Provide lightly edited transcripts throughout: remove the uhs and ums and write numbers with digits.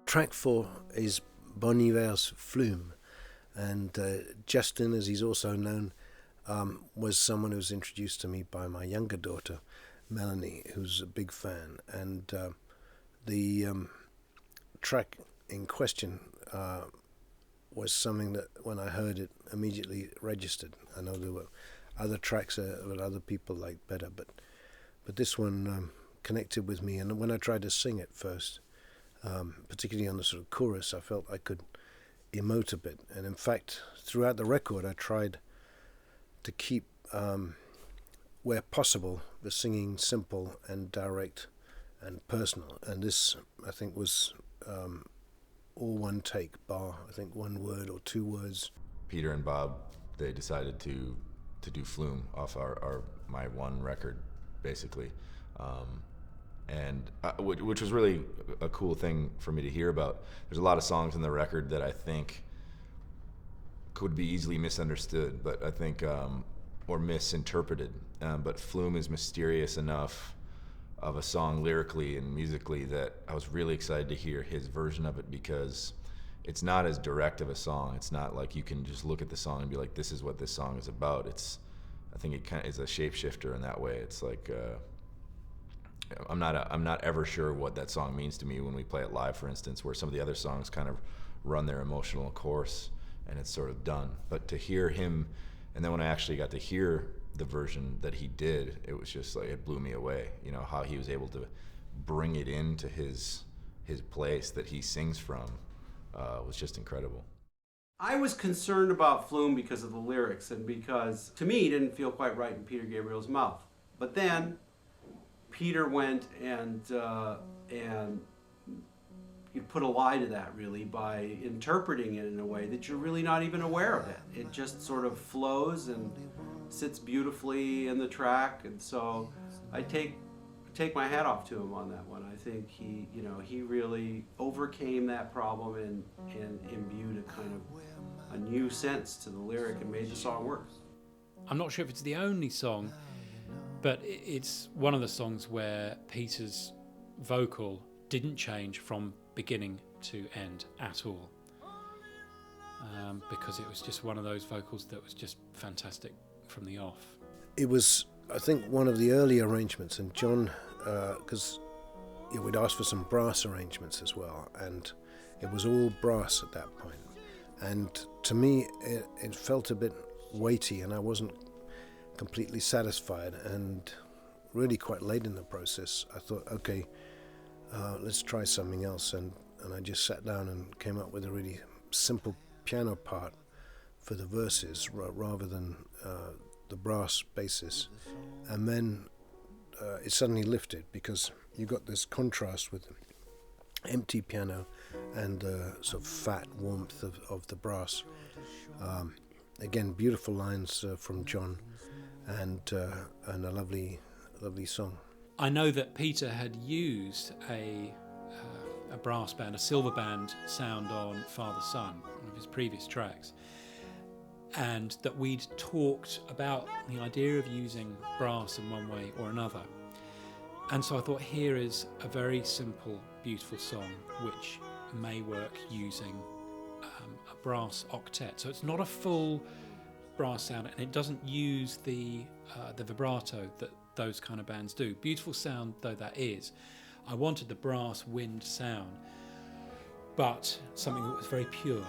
Track 4 is Bon Iver's Flume, and Justin, as he's also known, was someone who was introduced to me by my younger daughter, Melanie, who's a big fan. And the track in question was something that, when I heard it, immediately registered. I know there were other tracks that other people liked better, but this one connected with me. And when I tried to sing it first, particularly on the sort of chorus, I felt I could emote a bit. And in fact, throughout the record, I tried to keep, where possible, the singing simple and direct and personal. And this, I think, was all one take, bar, I think, one word or two words. Peter and Bob, they decided to do Flume off my one record, basically. Which was really a cool thing for me to hear about. There's a lot of songs in the record that I think could be easily misunderstood, but I think, or misinterpreted. But Flume is mysterious enough of a song lyrically and musically that I was really excited to hear his version of it, because it's not as direct of a song. It's not like you can just look at the song and be like, this is what this song is about. I think it kind of is a shapeshifter in that way. It's like, I'm not ever sure what that song means to me when we play it live, for instance, where some of the other songs kind of run their emotional course and it's sort of done. But to hear him, and then when I actually got to hear the version that he did, it was just like, it blew me away. You know, how he was able to bring it into his place that he sings from was just incredible. I was concerned about Flume because of the lyrics, and because, to me, it didn't feel quite right in Peter Gabriel's mouth. But then Peter went and you put a lie to that, really, by interpreting it in a way that you're really not even aware of it. It just sort of flows and sits beautifully in the track, and so I take my hat off to him on that one. I think he really overcame that problem and imbued a kind of a new sense to the lyric and made the song work. I'm not sure if it's the only song, but it's one of the songs where Peter's vocal didn't change from beginning to end at all, because it was just one of those vocals that was just fantastic from the off. It was, I think, one of the early arrangements, and John, because we'd asked for some brass arrangements as well, and it was all brass at that point. And to me, it felt a bit weighty, and I wasn't completely satisfied. And really quite late in the process, I thought, okay, let's try something else. And I just sat down and came up with a really simple piano part for the verses rather than the brass basis. And then it suddenly lifted, because you got this contrast with empty piano and the sort of fat warmth of the brass. Again, beautiful lines from John, and a lovely song. I know that Peter had used a brass band, a silver band sound on Father Son, one of his previous tracks, and that we'd talked about the idea of using brass in one way or another. And so I thought, here is a very simple, beautiful song which may work using a brass octet. So it's not a full brass sound, and it doesn't use the vibrato that those kind of bands do. Beautiful sound though that is, I wanted the brass wind sound, but something that was very pure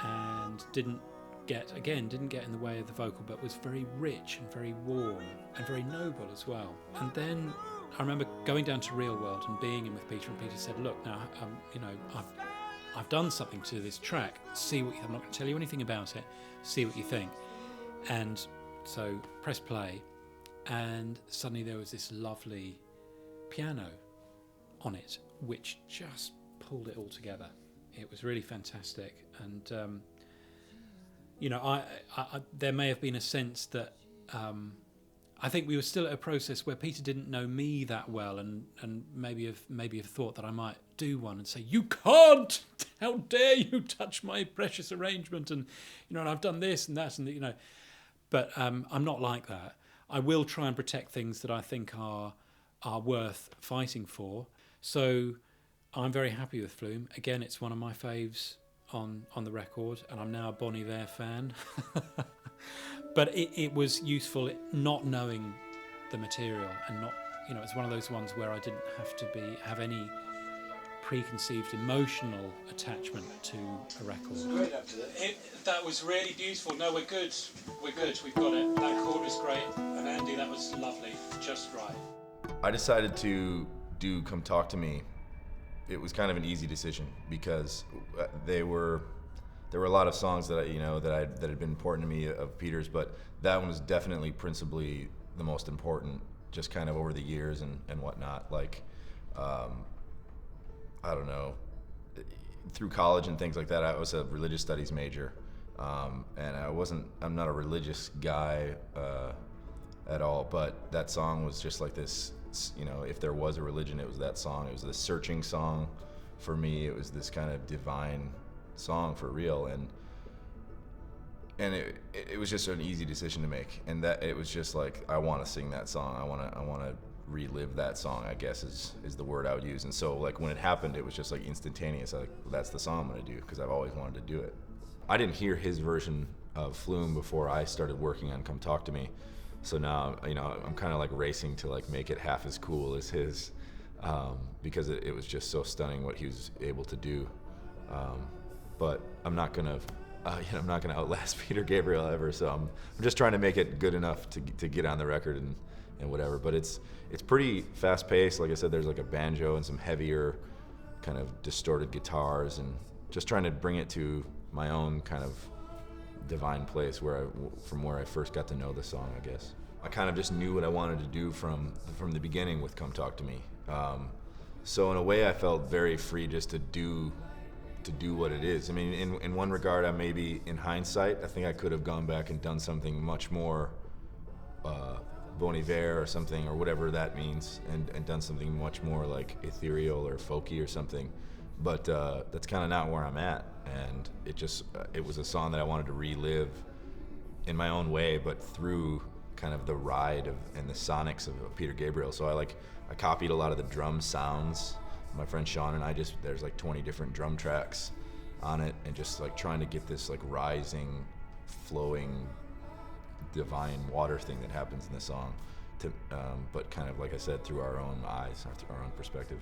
and didn't get in the way of the vocal, but was very rich and very warm and very noble as well. And then I remember going down to Real World and being in with Peter, and Peter said, look, now, I've done something to this track. See what I'm not going to tell you anything about it. See what you think. And so press play, and suddenly there was this lovely piano on it, which just pulled it all together. It was really fantastic. And, I there may have been a sense that I think we were still at a process where Peter didn't know me that well, and maybe have thought that I might do one and say, you can't, how dare you touch my precious arrangement, and and I've done this and that, and but I'm not like that. I will try and protect things that I think are worth fighting for. So I'm very happy with Flume. Again, it's one of my faves on the record, and I'm now a Bon Iver fan. But it was useful not knowing the material, and not, it's one of those ones where I didn't have to have any preconceived emotional attachment to a record. Great after that. That was really beautiful. No, we're good. We've got it. That chord was great, and Andy, that was lovely. Just right. I decided to do Come Talk to Me. It was kind of an easy decision because there were a lot of songs that that had been important to me of Peter's, but that one was definitely principally the most important, just kind of over the years and whatnot. Like, I don't know, through college and things like that, I was a religious studies major, and I'm not a religious guy at all, but that song was just like this, if there was a religion, it was that song. It was this searching song for me. It was this kind of divine song for real, and it was just an easy decision to make, and that it was just like, I want to sing that song. I want to relive that song, I guess is the word I would use. And so like when it happened, it was just like instantaneous. Like, that's the song I'm gonna do, because I've always wanted to do it. I didn't hear his version of Flume before I started working on Come Talk to Me, so now I'm kind of like racing to like make it half as cool as his, because it was just so stunning what he was able to do. But I'm not gonna outlast Peter Gabriel ever, so I'm just trying to make it good enough to get on the record and whatever. But it's pretty fast paced. Like I said, there's like a banjo and some heavier kind of distorted guitars, and just trying to bring it to my own kind of divine place from where I first got to know the song, I guess. I kind of just knew what I wanted to do from the beginning with Come Talk to Me. So in a way, I felt very free just to do what it is. I mean, in one regard, I maybe, in hindsight, I think I could have gone back and done something much more Bon Iver or something, or whatever that means, and done something much more like ethereal or folky or something. But that's kind of not where I'm at, and it was a song that I wanted to relive in my own way, but through kind of the ride and the sonics of Peter Gabriel. So I copied a lot of the drum sounds. My friend Sean and I there's like 20 different drum tracks on it, and just like trying to get this like rising, flowing, divine water thing that happens in the song, but kind of, like I said, through our own eyes, through our own perspective.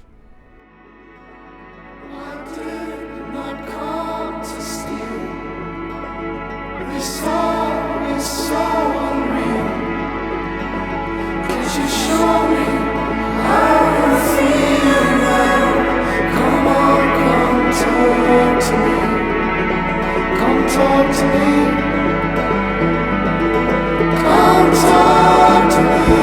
I did not come to steal. This song is so unreal. Could you show me how you feel now? Come on, come talk to me. Come talk to me. Come talk to me.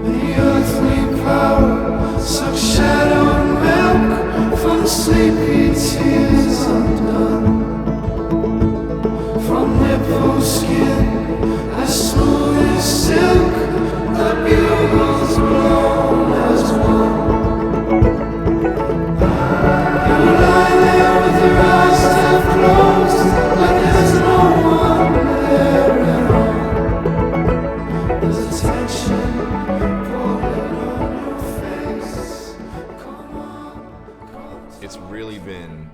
The earthly power sucks shadow and milk from the sleepy tears undone. From nipple skin as smooth as silk, the bugles blown as one. It's really been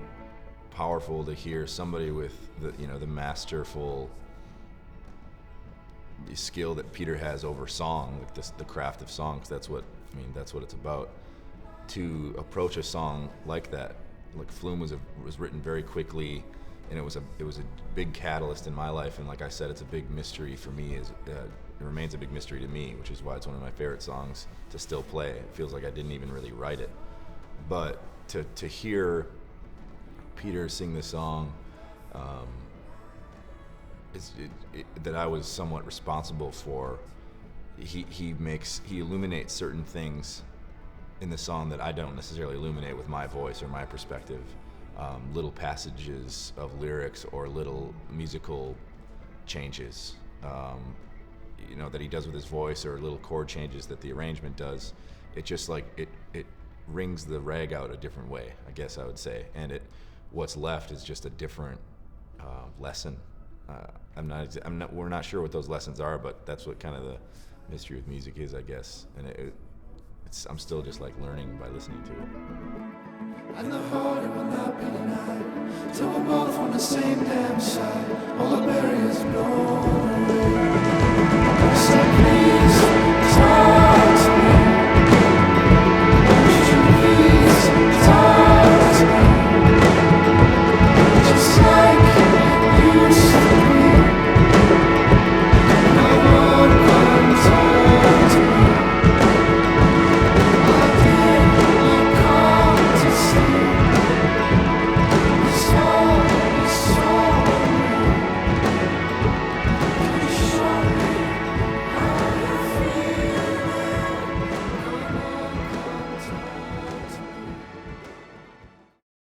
powerful to hear somebody with the masterful skill that Peter has over song, like the craft of song, 'cause that's what it's about. To approach a song like that, like Flume was written very quickly, and it was a big catalyst in my life. And like I said, it's a big mystery for me. It remains a big mystery to me, which is why it's one of my favorite songs to still play. It feels like I didn't even really write it, but to hear Peter sing this song, that I was somewhat responsible for. He illuminates certain things in the song that I don't necessarily illuminate with my voice or my perspective. Little passages of lyrics or little musical changes, that he does with his voice, or little chord changes that the arrangement does. It just like it rings the rag out a different way, I guess I would say. And what's left is just a different lesson We're not sure what those lessons are, but that's what kind of the mystery with music is, I guess. And I'm still just like learning by listening to it. And the heart, it will not be denied, till we're both on the same damn side, all the barriers blown away. So please